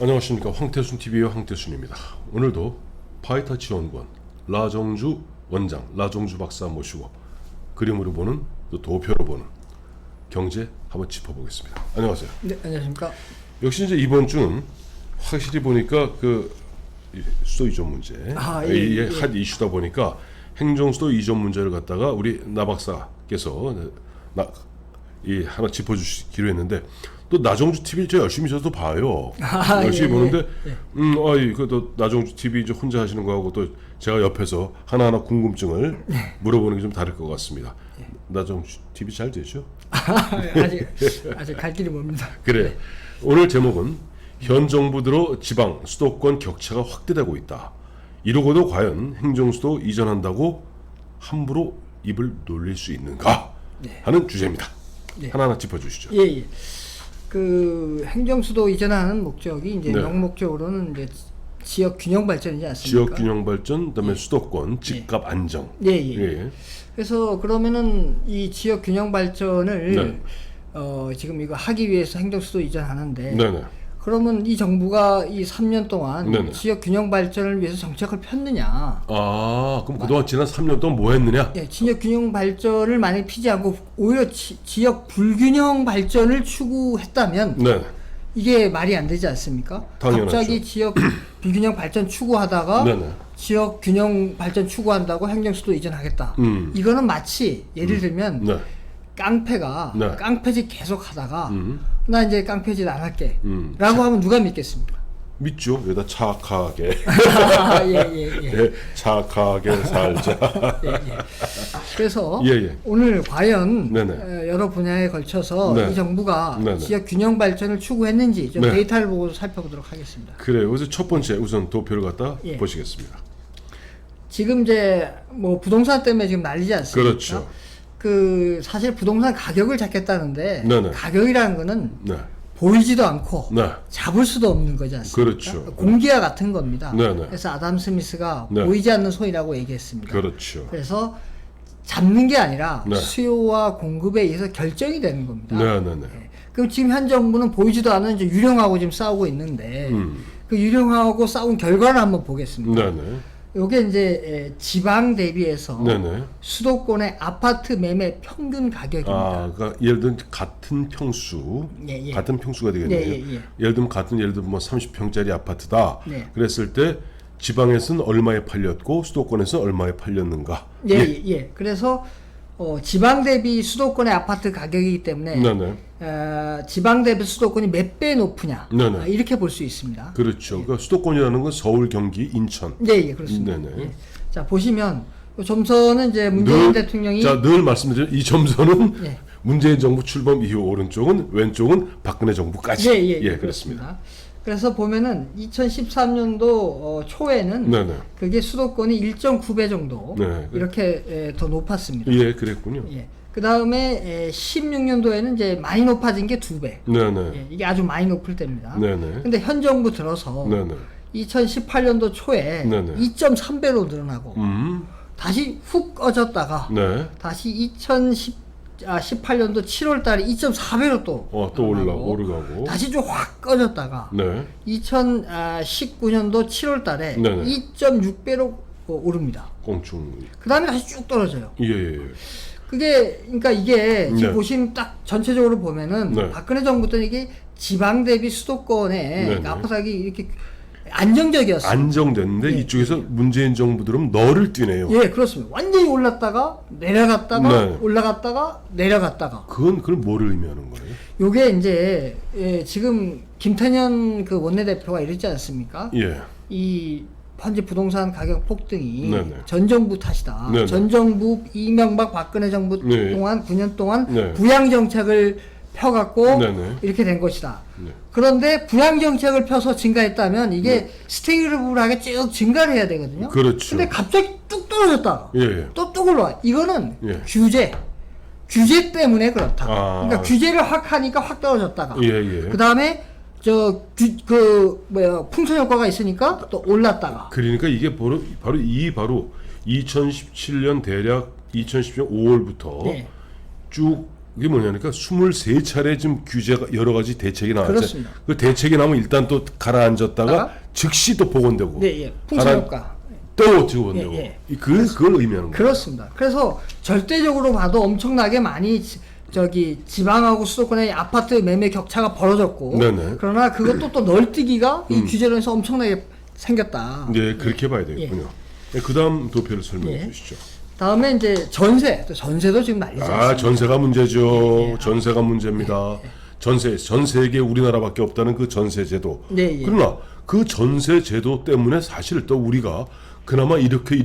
안녕하십니까. 황태순TV의 황태순입니다. 오늘도 파이터치연구원 라정주 원장, 라정주 박사 모시고 그림으로 보는 또 도표로 보는 경제 한번 짚어보겠습니다. 안녕하세요. 네, 안녕하십니까. 역시 이제 이번 주는 확실히 보니까 그 수도 이전 문제 이게 한 이슈다 보니까 행정수도 이전 문제를 갖다가 우리 나 박사께서 하나 짚어주시기로 했는데 또 나정주 TV 저 열심히 저도 봐요. 열심히 보는데 그 나정주 TV 이제 혼자 하시는 거하고 또 제가 옆에서 하나하나 궁금증을 물어보는 게 좀 다를 것 같습니다. 나정주 TV 잘 되죠? 아직 갈 길이 멉니다. 그래요. 오늘 제목은 현 정부 들어 지방 수도권 격차가 확대되고 있다. 이러고도 과연 행정수도 이전한다고 함부로 입을 놀릴 수 있는가 하는 주제입니다. 하나하나 짚어주시죠. 예. 그 행정수도 이전하는 목적이 이제 명목적으로는 이제 지역 균형 발전이지 않습니까? 지역 균형 발전, 그다음에 수도권 집값 안정. 예. 그래서 그러면은 이 지역 균형 발전을 지금 이거 하기 위해서 행정수도 이전하는데. 그러면 이 정부가 이 3년 동안 지역 균형 발전을 위해서 정책을 폈느냐? 그럼 그동안 지난 3년 동안 뭐 했느냐? 지역 균형 발전을 만약 피지 않고 오히려 지역 불균형 발전을 추구했다면 이게 말이 안 되지 않습니까? 당연하죠. 갑자기 지역 비균형 발전 추구하다가 지역 균형 발전 추구한다고 행정수도 이전하겠다. 이거는 마치 예를 들면 깡패가 깡패짓 계속 하다가 나 이제 깡패짓 안 할게 라고 하면 누가 믿겠습니까? 믿죠. 여기다 착하게 착하게 살자. 그래서 오늘 과연 여러 분야에 걸쳐서 이 정부가 지역 균형 발전을 추구했는지 좀 데이터를 보고 살펴보도록 하겠습니다. 그래요. 그래서 첫 번째 우선 도표를 갖다 보시겠습니다. 지금 이제 뭐 부동산 때문에 지금 난리지 않습니까? 그렇죠. 그 사실 부동산 가격을 잡겠다는데 가격이라는 거는 보이지도 않고 잡을 수도 없는 거지 않습니까? 그렇죠. 공기와 같은 겁니다. 그래서 아담 스미스가 보이지 않는 손이라고 얘기했습니다. 그렇죠. 그래서 잡는 게 아니라 수요와 공급에 의해서 결정이 되는 겁니다. 그럼 지금 현 정부는 보이지도 않는 이제 유령하고 지금 싸우고 있는데 그 유령하고 싸운 결과를 한번 보겠습니다. 요게 이제 지방 대비해서 수도권의 아파트 매매 평균 가격입니다. 그러니까 예를 들면 같은 평수, 같은 평수가 되겠네요. 예를 들면 예를 들면 뭐 30평짜리 아파트다. 그랬을 때 지방에서는 얼마에 팔렸고 수도권에서는 얼마에 팔렸는가. 그래서 지방 대비 수도권의 아파트 가격이기 때문에 지방 대비 수도권이 몇 배 높으냐 이렇게 볼 수 있습니다. 그렇죠. 그러니까 수도권이라는 건 서울, 경기, 인천. 그렇습니다. 자 보시면 점선은 이제 문재인 대통령이 늘 말씀드린 이 점선은 문재인 정부 출범 이후 오른쪽은 왼쪽은 박근혜 정부까지. 그렇습니다. 그래서 보면은 2013년도 초에는 그게 수도권이 1.9배 정도 이렇게 더 높았습니다. 그랬군요. 그 다음에 16년도에는 이제 많이 높아진 게 2배. 이게 아주 많이 높을 때입니다. 근데 현 정부 들어서 2018년도 초에 2.3배로 늘어나고 다시 훅 꺼졌다가 다시 2018년도 7월 달에 2.4배로 또 오르가고 다시 좀 확 꺼졌다가 2019년도 7월 달에 2.6배로 오릅니다. 그 다음에 다시 쭉 떨어져요. 그게 그러니까 이게 지금 보시면 딱 전체적으로 보면은 박근혜 정부 때는 이게 지방 대비 수도권에 아파트가격이 이렇게 안정적이었어요. 안정됐는데 이쪽에서 문재인 정부 들으면 너를 뛰네요. 그렇습니다. 완전히 올랐다가 내려갔다가 올라갔다가 내려갔다가. 그건 뭐를 의미하는 거예요? 요게 이제 지금 김태년 그 원내대표가 이랬지 않습니까? 이 현재 부동산 가격 폭등이 전 정부 탓이다. 전 정부 이명박 박근혜 정부 동안 9년 동안 부양 정책을 펴갖고 이렇게 된 것이다. 그런데 부양 정책을 펴서 증가했다면 이게 스테이블하게 쭉 증가를 해야 되거든요. 근데 갑자기 뚝 떨어졌다가 또 뚝 올라와. 이거는 규제 때문에 그렇다. 그러니까 규제를 확 하니까 확 떨어졌다가 그 다음에 풍선 효과가 있으니까 또 올랐다가. 그러니까 이게 바로 2017년 대략 2017년 5월부터 쭉 그게 뭐냐니까 23차례 지금 규제가 여러 가지 대책이 나왔죠. 그렇습니다. 그 대책이 나오면 일단 또 가라앉았다가 즉시 또 복원되고. 네, 예. 풍선효과. 또 복원되고. 예, 그걸 의미하는 거예요. 그렇습니다. 그래서 절대적으로 봐도 엄청나게 많이 지방하고 수도권의 아파트 매매 격차가 벌어졌고, 네네. 그러나 그것도 또 널뛰기가 이 규제로 해서 엄청나게 생겼다. 네, 그렇게 봐야 되겠군요. 네, 그다음 도표를 설명해 주시죠. 다음에 이제 전세도 지금 난리죠. 전세가 문제죠. 전세가 문제입니다. 전 세계 우리나라밖에 없다는 그 전세 제도. 그러나 그 전세 제도 때문에 사실 또 우리가 그나마 이렇게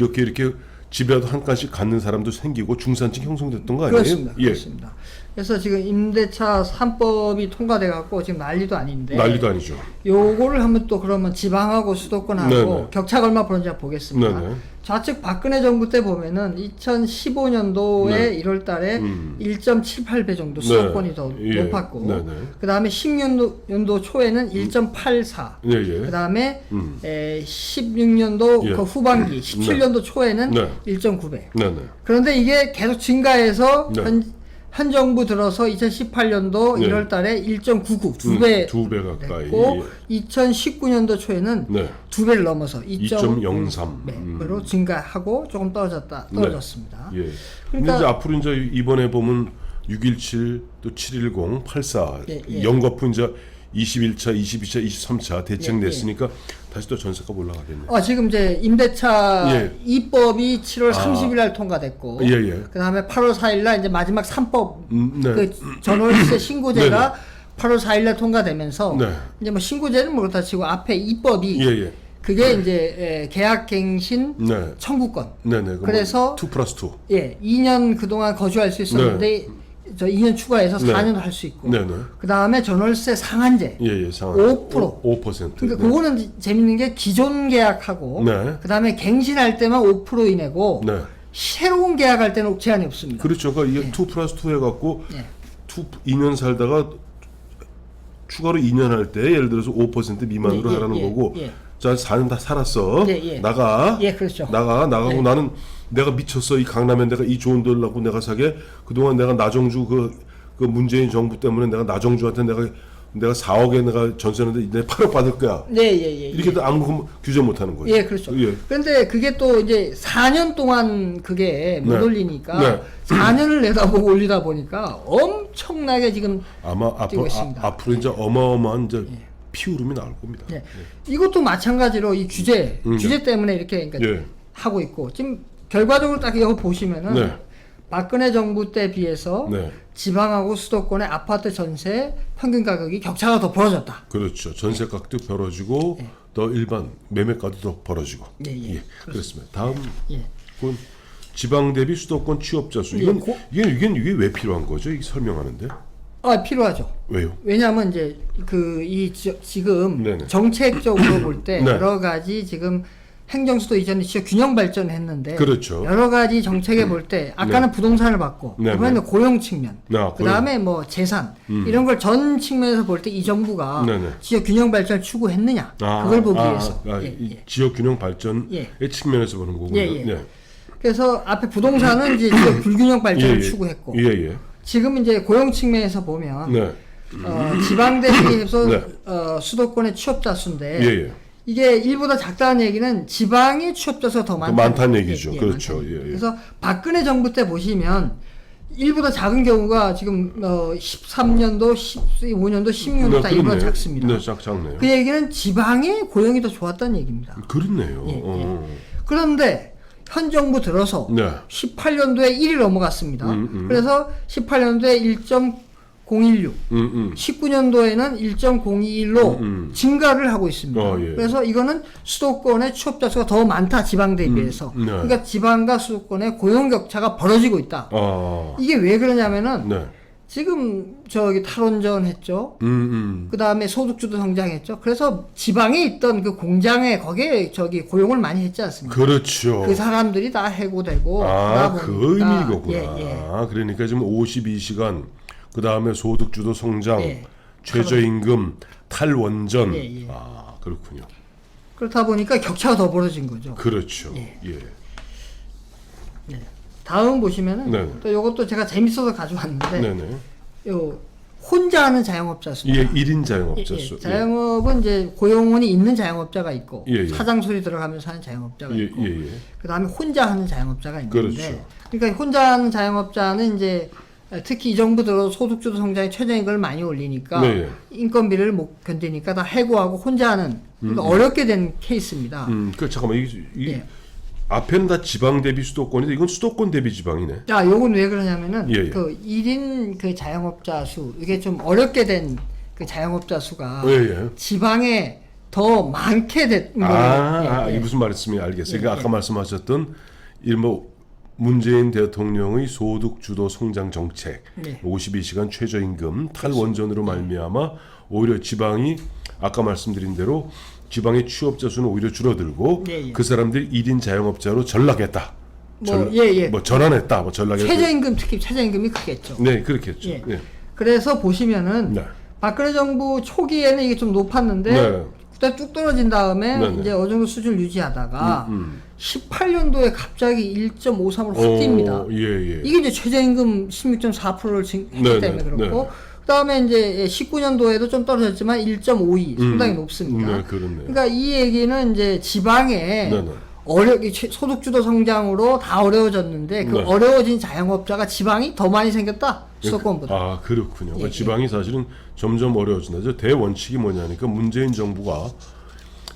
집에도 한 칸씩 갖는 사람도 생기고 중산층 형성됐던 거 아니에요? 그렇습니다. 그렇습니다. 그래서 지금 임대차 3법이 통과돼 갖고 지금 난리도 아닌데. 난리도 아니죠. 요거를 한번 또 그러면 지방하고 수도권하고 네네. 격차가 얼마 벌어지나 보겠습니다. 네네. 좌측 박근혜 정부 때 보면은 2015년도에 1월 달에 1.78배 정도 수도권이 더 높았고, 그 다음에 10년도 초에는 1.84, 그 다음에 16년도 그 후반기, 17년도 초에는 1.9배. 그런데 이게 계속 증가해서 현 정부 들어서 2018년도 1월 달에 1.99, 두 배 가까이 됐고, 2019년도 초에는 두 배를 넘어서 2.03배로 증가하고 조금 떨어졌습니다. 그러니까 이제 앞으로 이제 이번에 보면 617, 또 710, 84 연거푸 이제 21차, 22차, 23차 대책 냈으니까 다시 또 전세가 올라가겠네요. 지금 이제 임대차 2법이 7월 30일 날 통과됐고, 그 다음에 8월 4일 날 이제 마지막 3법, 그 전월세 신고제가 8월 4일 날 통과되면서, 이제 뭐 신고제는 뭐 그렇다 치고 앞에 2법이 그게 이제 계약갱신 청구권. 그래서 2+2. 2년 그동안 거주할 수 있었는데, 2년 추가해서 4년 할 수 있고, 그 다음에 전월세 상한제 5%. 5%. 그러니까 그거는 재밌는 게 기존 계약하고, 그 다음에 갱신할 때만 5% 이내고, 새로운 계약할 때는 제한이 없습니다. 그렇죠. 그러니까 이게 2+2 해갖고 2년 살다가 추가로 2년 할 때 예를 들어서 5% 미만으로 하라는 거고, 자 4년 다 살았어. 나가. 그렇죠. 나가고 나는 내가 미쳤어. 이 강남에 내가 이 좋은 데를 갖고 내가 사게. 그동안 내가 나정주 그 문재인 정부 때문에 내가 나정주한테 내가 4억에 내가 전세는데 내가 8억 받을 거야. 이렇게도 아무 규제 못 하는 거예요. 그렇죠. 그런데 그게 또 이제 4년 동안 그게 못 올리니까 4년을 내다보고 올리다 보니까 엄청나게 지금 아마 앞으로 이제 어마어마한 이제 피오름이 나올 겁니다. 이것도 마찬가지로 이 규제 때문에 이렇게 그러니까 하고 있고, 지금 결과적으로 딱 이거 보시면은 박근혜 정부 때 비해서 지방하고 수도권의 아파트 전세 평균 가격이 격차가 더 벌어졌다. 그렇죠. 전세가격도 벌어지고 더 일반 매매가도 더 벌어지고. 그렇습니다. 다음 건 지방 대비 수도권 취업자 수. 이게 왜 필요한 거죠? 이게 설명하는데. 필요하죠. 왜요? 왜냐하면 이제 지금 정책적으로 볼 때 여러 가지 지금 행정수도 이전에 지역 균형 발전했는데, 그렇죠. 여러 가지 정책에 볼 때 아까는 부동산을 봤고, 이번에는 고용 측면, 그 다음에 뭐 재산 이런 걸 전 측면에서 볼 때 이 정부가 지역 균형 발전을 추구했느냐, 그걸 보기 위해서 지역 균형 발전의 측면에서 보는 거군요. 그래서 앞에 부동산은 이제 지역 불균형 발전을 추구했고, 지금 이제 고용 측면에서 보면 지방 대비해서 수도권의 취업자 수인데. 이게 일보다 작다는 얘기는 지방의 취업자 수가 더 많다는 얘기죠. 그렇죠. 그래서 박근혜 정부 때 보시면 일보다 작은 경우가 지금 13년도, 15년도, 16년도 다 일보다 작습니다. 작네요. 그 얘기는 지방의 고용이 더 좋았다는 얘기입니다. 그렇네요. 그런데 현 정부 들어서 18년도에 1이 넘어갔습니다. 그래서 18년도에 1.016, 19년도에는 1.021로 증가를 하고 있습니다. 그래서 이거는 수도권의 취업자 수가 더 많다, 지방 대비해서. 그러니까 지방과 수도권의 고용 격차가 벌어지고 있다. 이게 왜 그러냐면은 지금 탈원전 했죠. 그 다음에 소득주도 성장했죠. 그래서 지방에 있던 그 공장에 거기에 고용을 많이 했지 않습니까? 그렇죠. 그 사람들이 다 해고되고. 그 의미거구나. 그러니까 지금 52시간. 그 다음에 소득주도 성장, 최저임금, 탈원전. 그렇군요. 그렇다 보니까 격차가 더 벌어진 거죠. 그렇죠. 다음 보시면은 네. 또 이것도 제가 재밌어서 가져왔는데 네네. 요 혼자 하는 자영업자 수. 예, 1인 자영업자 예, 수. 예. 자영업은 이제 고용원이 있는 자영업자가 있고 예, 예. 사장 소리 들어가면서 하는 자영업자가 예, 있고 예, 예. 그다음에 혼자 하는 자영업자가 있는데 그렇죠. 그러니까 혼자 하는 자영업자는 이제 특히 이 정부 들어 소득주도 성장에 최저임금을 많이 올리니까 네, 예. 인건비를 못 견디니까 다 해고하고 혼자 하는 그러니까 어렵게 된 케이스입니다. 그 잠깐만 이 예. 앞에는 다 지방 대비 수도권인데 이건 수도권 대비 지방이네. 자, 요건 왜 그러냐면은 예, 예. 그 1인 그 자영업자 수 이게 좀 어렵게 된 그 자영업자 수가 예, 예. 지방에 더 많게 된 거예요. 이게 무슨 말씀인지 알겠어요. 예, 그러니까 아까 예. 말씀하셨던 일뭐 문재인 대통령의 소득 주도 성장 정책, 네. 52시간 최저임금 탈원전으로 말미암아 오히려 지방이 아까 말씀드린 대로 지방의 취업자 수는 오히려 줄어들고 예, 예. 그 사람들이 1인 자영업자로 전락했다. 뭐 전환했다. 뭐 전락했다. 최저임금 특히 최저임금이 크겠죠. 네, 그렇겠죠. 예. 네. 그래서 보시면은 네. 박근혜 정부 초기에는 이게 좀 높았는데 네. 그때 쭉 떨어진 다음에 네, 네. 이제 어느 정도 수준을 유지하다가 18년도에 갑자기 1.53으로 확 뜁니다. 예, 예. 이게 이제 최저임금 16.4%를 했기 네, 때문에 네, 그렇고 네. 그다음에 이제 19년도에도 좀 떨어졌지만 1.52 상당히 높습니다. 네, 그렇네요. 그러니까 이 얘기는 이제 지방에 네, 네. 소득주도 성장으로 다 어려워졌는데 그 네. 어려워진 자영업자가 지방이 더 많이 생겼다 수도권보다. 아, 그렇군요. 예, 지방이 사실은 점점 어려워진다. 저 대원칙이 뭐냐니까 문재인 정부가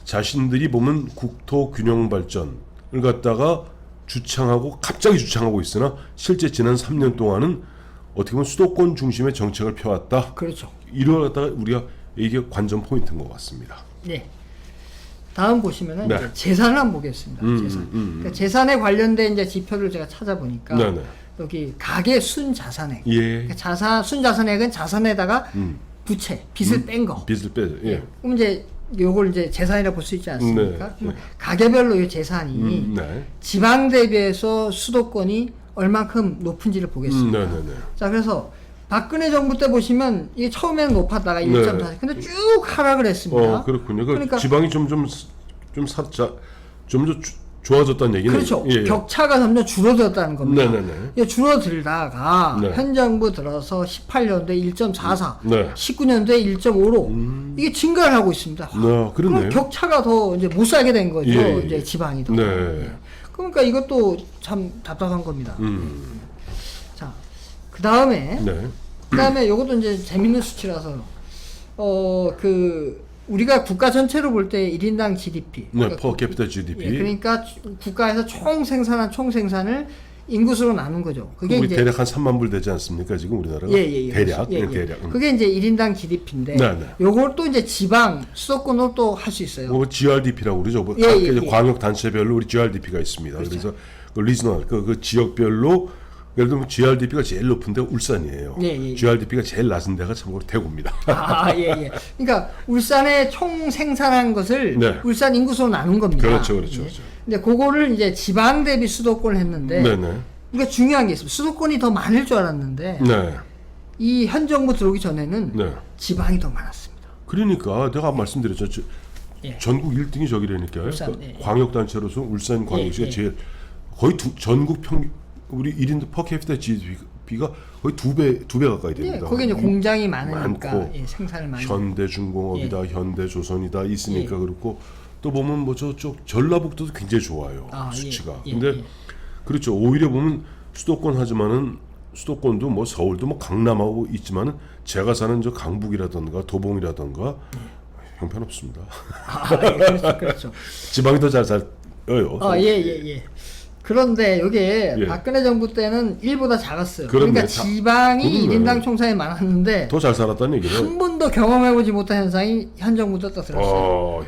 자신들이 보면 국토 균형 발전을 갖다가 갑자기 주창하고 있으나 실제 지난 3년 동안은 어떻게 보면 수도권 중심의 정책을 펴왔다. 그렇죠. 이걸 갖다가 우리가 이게 관전 포인트인 것 같습니다. 네. 다음 보시면은 네. 이제 재산을 한번 보겠습니다. 재산. 그러니까 재산에 관련된 이제 지표를 제가 찾아보니까 네, 네. 여기 가계 순자산액. 예. 그러니까 순자산액은 자산에다가 부채, 빚을 뺀 거. 빚을 빼죠. 예. 그럼 이제 요걸 이제 재산이라 볼 수 있지 않습니까? 네, 그럼 가계별로 이 재산이 네. 지방 대비해서 수도권이 얼만큼 높은지를 보겠습니다. 네, 네, 네. 자, 그래서 박근혜 정부 때 보시면 이게 처음에는 높았다가 네. 1.4. 근데 쭉 하락을 했습니다. 그렇군요. 그러니까 지방이 점점 좋아졌다는 얘기는. 그렇죠. 예, 예. 격차가 점점 줄어들었다는 겁니다. 네네네. 이게 줄어들다가 네. 현 정부 들어서 18년도에 1.44, 네. 19년도에 1.55 이게 증가를 하고 있습니다. 그렇네요. 그럼 격차가 더 이제 못 살게 된 거죠. 예, 예. 이제 지방이 더. 네. 예. 그러니까 이것도 참 답답한 겁니다. 자, 그 다음에 네. 요것도 이제 재밌는 수치라서 우리가 국가 전체로 볼 때 1인당 GDP. 네, 퍼 캐피터 GDP. 예, 그러니까 국가에서 총 생산을 인구수로 나눈 거죠. 그게 우리 이제 대략 한 3만 불 되지 않습니까? 지금 우리나라가? 대략. 대략. 그게 이제 1인당 GDP인데 네, 네. 요걸 또 이제 지방 수도권으로 또 할 수 있어요. 뭐 GRDP라고 그러죠. 각 광역 단체별로 우리 GRDP가 있습니다. 그렇죠. 그래서 그 리저널 그 지역별로 예를 들면 GRDP가 제일 높은 데가 울산이에요. GRDP가 제일 낮은 데가 참고로 대구입니다. 예. 그러니까 울산의 총 생산한 것을 네. 울산 인구수로 나눈 겁니다. 그렇죠. 예. 근데 그거를 이제 지방 대비 수도권을 했는데 네네. 그러니까 중요한 게 있습니다. 수도권이 더 많을 줄 알았는데 네. 이 현 정부 들어오기 전에는 네. 지방이 더 많았습니다. 그러니까 내가 말씀드렸죠. 예. 전국 1등이 저기라니까요. 울산, 그러니까 광역단체로서 울산 광역시가 예. 제일 거의 전국 우리 1인 퍼 캐피터 GDP가 거의 두 배 가까이 됩니다. 예, 거기 이제 공장이 많으니까 많고, 생산을 많이. 현대중공업이다, 현대조선이다 있으니까 그렇고 또 보면 뭐 저쪽 전라북도도 굉장히 좋아요. 수치가. 근데 그렇죠. 오히려 보면 수도권 하지만은 수도권도 뭐 서울도 뭐 강남하고 있지만은 제가 사는 저 강북이라던가 도봉이라던가 형편없습니다. 그렇죠. 지방이 더 잘 살아요. 예. 그런데 이게 박근혜 정부 때는 1보다 작았어요. 그러니까 지방이 1인당 총산이 많았는데 더 잘 살았다는 얘기죠. 한 번도 경험해보지 못한 현상이 현 정부 때 들었어요.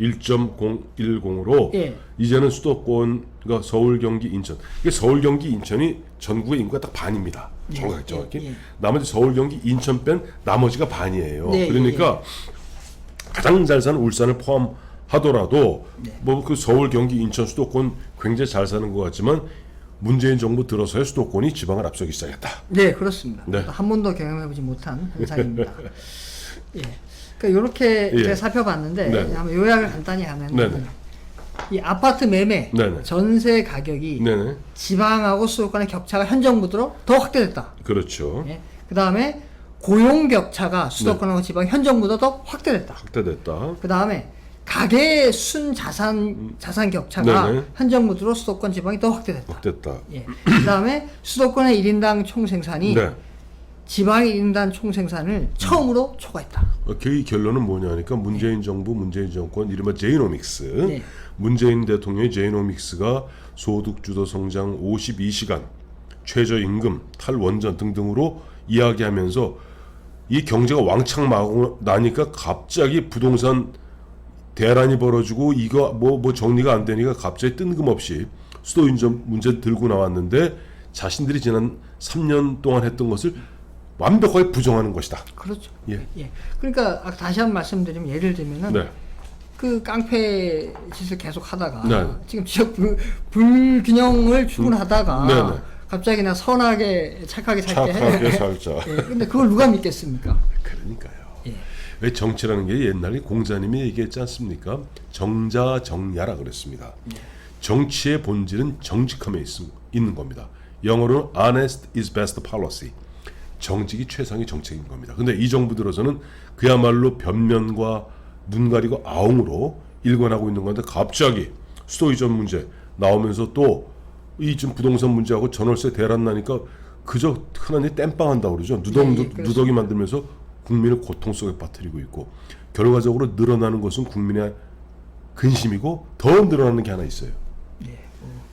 1.010으로 이제는 수도권과 서울, 경기, 인천. 이게 서울, 경기, 인천이 전국의 인구가 딱 반입니다. 정확히. 나머지 서울, 경기, 인천 뺀 나머지가 반이에요. 그러니까 가장 잘 사는 울산을 포함하더라도 뭐 그 서울, 경기, 인천, 수도권 굉장히 잘 사는 것 같지만 문재인 정부 들어서야 수도권이 지방을 앞서기 시작했다. 네, 그렇습니다. 네. 한 번도 경험해보지 못한 현상입니다. 그러니까 이렇게 제가 살펴봤는데 한번 요약을 간단히 하면 이 아파트 매매, 네네. 전세 가격이 네네. 지방하고 수도권의 격차가 현 정부 들어 더 확대됐다. 그렇죠. 예. 그 다음에 고용 격차가 수도권하고 지방 현 정부보다 더 확대됐다. 확대됐다. 그 다음에 가계 순 자산 격차가 네네. 현 정부 들어 수도권 지방이 더 확대됐다. 확대됐다. 예. 그 다음에 수도권의 1인당 총생산이 네. 지방의 1인당 총생산을 처음으로 초과했다. 그 결론은 뭐냐니까 문재인 정부, 문재인 정권 이른바 제이노믹스. 네. 문재인 대통령의 제이노믹스가 소득주도 성장 52시간, 최저임금, 탈원전 등등으로 이야기하면서 이 경제가 왕창 나니까 갑자기 부동산 대란이 벌어지고 이거 뭐 정리가 안 되니까 갑자기 뜬금없이 수도 인접 문제 들고 나왔는데 자신들이 지난 3년 동안 했던 것을 완벽하게 부정하는 것이다. 그렇죠. 예. 예. 그러니까 다시 한번 말씀드리면 예를 들면은 네. 그 깡패 짓을 계속 하다가 네. 지금 지역 불균형을 추구하다가 네네. 갑자기 나 선하게 착하게 살게 착하게 살자. 예. 근데 그걸 누가 믿겠습니까? 그러니까요. 예. 왜 정치라는 게 옛날에 공자님이 얘기했지 않습니까? 정자정야라 그랬습니다. 예. 정치의 본질은 정직함에 있는 겁니다. 영어로는 honest is best policy. 정직이 최상의 정책인 겁니다. 근데 이 정부 들어서는 그야말로 변면과 눈 가리고 아웅으로 일관하고 있는 건데 갑자기 수도 이전 문제 나오면서 또 이 좀 부동산 문제하고 전월세 대란 나니까 그저 흔한 땜빵한다고 그러죠. 누더기 만들면서 국민을 고통 속에 빠뜨리고 있고 결과적으로 늘어나는 것은 국민의 근심이고 더 늘어나는 게 하나 있어요. 예.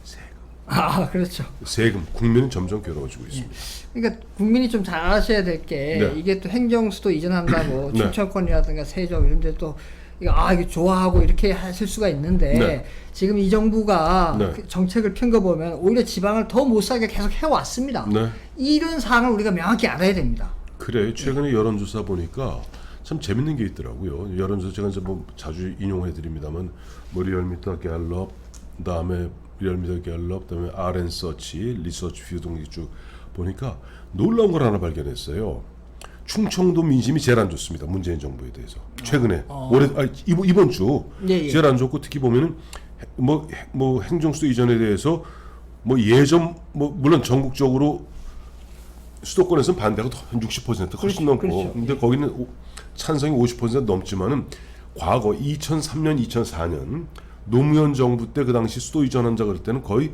세금. 아, 그렇죠. 세금. 국민은 점점 괴로워지고 있습니다. 그러니까 국민이 좀 잘 아셔야 될 게 네. 이게 또 행정수도 이전한다고 네. 춘천권이라든가 세종 이런 데 또 이게 좋아하고 이렇게 하실 수가 있는데 네. 지금 이 정부가 네. 그 정책을 편 거 보면 오히려 지방을 더 못 살게 계속 해왔습니다. 네. 이런 사항을 우리가 명확히 알아야 됩니다. 그래 최근에 여론조사 보니까 참 재밌는 게 있더라고요. 여론조사 제가 이제 뭐 자주 인용해 드립니다만 뭐 리얼미터 갤럽, 그다음에 리얼미터 갤럽, 그다음에 RN서치, 리서치뷰 등 쭉 보니까 놀라운 걸 하나 발견했어요. 충청도 민심이 제일 안 좋습니다. 문재인 정부에 대해서 최근에 올해 이번 주 예. 제일 안 좋고 특히 보면은 뭐 행정수도 이전에 대해서 뭐 예전 뭐 물론 전국적으로 수도권에서는 반대가 한 60% 훨씬 넘고 그렇죠. 근데 거기는 찬성이 50% 넘지만은 과거 2003년 2004년 노무현 정부 때 그 당시 수도 이전한자 그럴 때는 거의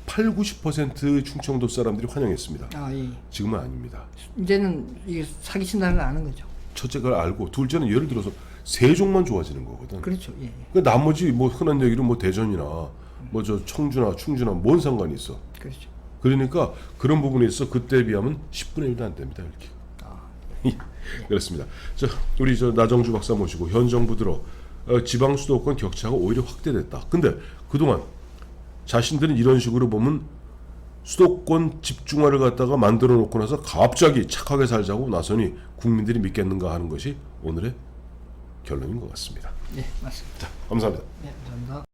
80-90% 충청도 사람들이 환영했습니다. 아, 예. 지금은 아닙니다. 이제는 이게 사기친다는 걸 아는 거죠. 첫째 그걸 알고 둘째는 예를 들어서 세종만 좋아지는 거거든. 그렇죠. 예. 그러니까 나머지 뭐 흔한 얘기로 뭐 대전이나 뭐 저 청주나 충주나 뭔 상관이 있어. 그렇죠. 그러니까 그런 부분에 있어 그때에 비하면 10분의 1도 안 됩니다. 이렇게. 그렇습니다. 자, 우리 저 나정주 박사 모시고 현 정부 들어 지방 수도권 격차가 오히려 확대됐다. 근데 그동안 자신들은 이런 식으로 보면 수도권 집중화를 갖다가 만들어 놓고 나서 갑자기 착하게 살자고 나서니 국민들이 믿겠는가 하는 것이 오늘의 결론인 것 같습니다. 네, 맞습니다. 자, 감사합니다. 네, 감사합니다.